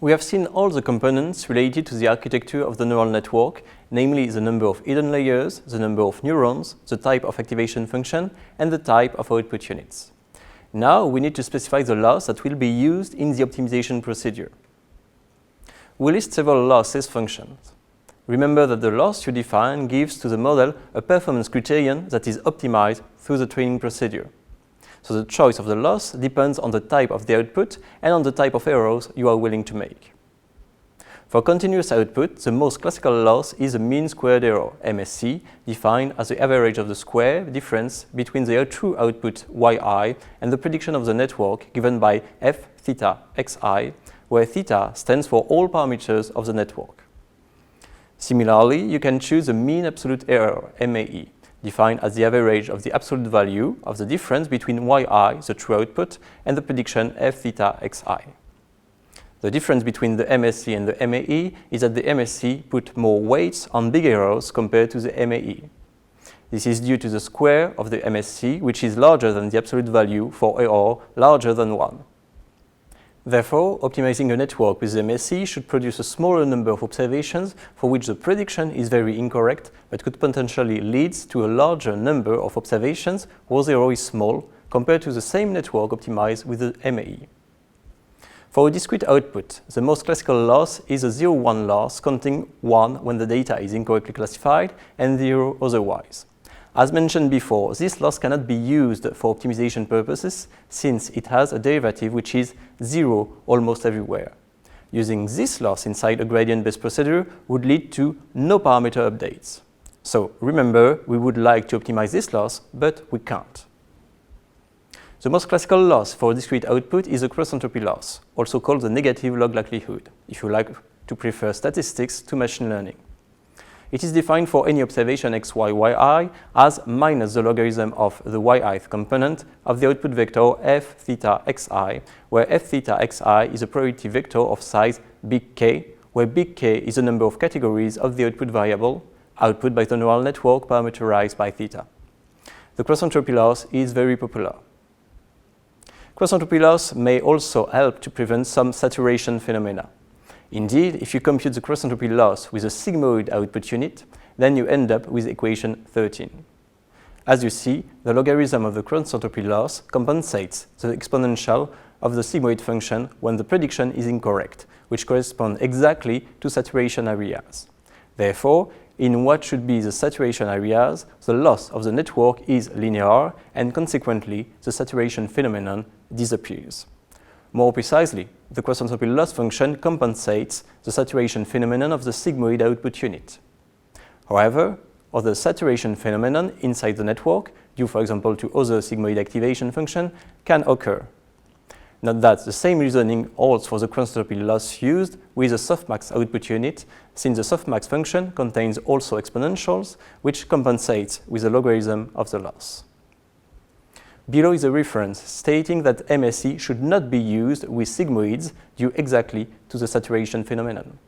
We have seen all the components related to the architecture of the neural network, namely the number of hidden layers, the number of neurons, the type of activation function, and the type of output units. Now we need to specify the loss that will be used in the optimization procedure. We list several losses functions. Remember that the loss you define gives to the model a performance criterion that is optimized through the training procedure. So the choice of the loss depends on the type of the output and on the type of errors you are willing to make. For continuous output, the most classical loss is a mean squared error, MSE, defined as the average of the square difference between the true output yi and the prediction of the network given by f theta xi, where theta stands for all parameters of the network. Similarly, you can choose a mean absolute error, MAE, defined as the average of the absolute value of the difference between yi, the true output, and the prediction f theta xi. The difference between the MSE and the MAE is that the MSE put more weights on big errors compared to the MAE. This is due to the square of the MSE, which is larger than the absolute value for error larger than 1. Therefore, optimizing a network with the MSE should produce a smaller number of observations for which the prediction is very incorrect, but could potentially lead to a larger number of observations where the error is small, compared to the same network optimized with the MAE. For a discrete output, the most classical loss is a 0-1 loss counting 1 when the data is incorrectly classified and 0 otherwise. As mentioned before, this loss cannot be used for optimization purposes since it has a derivative which is 0 almost everywhere. Using this loss inside a gradient-based procedure would lead to no parameter updates. So remember, we would like to optimize this loss, but we can't. The most classical loss for a discrete output is a cross-entropy loss, also called the negative log likelihood, if you like to prefer statistics to machine learning. It is defined for any observation xy, yi as minus the logarithm of the yi-th component of the output vector f theta xi, where f theta xi is a probability vector of size big K, where big K is the number of categories of the output variable, output by the neural network parameterized by theta. The cross-entropy loss is very popular. Cross-entropy loss may also help to prevent some saturation phenomena. Indeed, if you compute the cross-entropy loss with a sigmoid output unit, then you end up with equation 13. As you see, the logarithm of the cross-entropy loss compensates the exponential of the sigmoid function when the prediction is incorrect, which corresponds exactly to saturation areas. Therefore, in what should be the saturation areas, the loss of the network is linear, and consequently, the saturation phenomenon disappears. More precisely, the cross-entropy loss function compensates the saturation phenomenon of the sigmoid output unit. However, other saturation phenomenon inside the network, due for example to other sigmoid activation function, can occur. Note that the same reasoning holds for the cross-entropy loss used with the softmax output unit, since the softmax function contains also exponentials, which compensates with the logarithm of the loss. Below is a reference stating that MSE should not be used with sigmoids due exactly to the saturation phenomenon.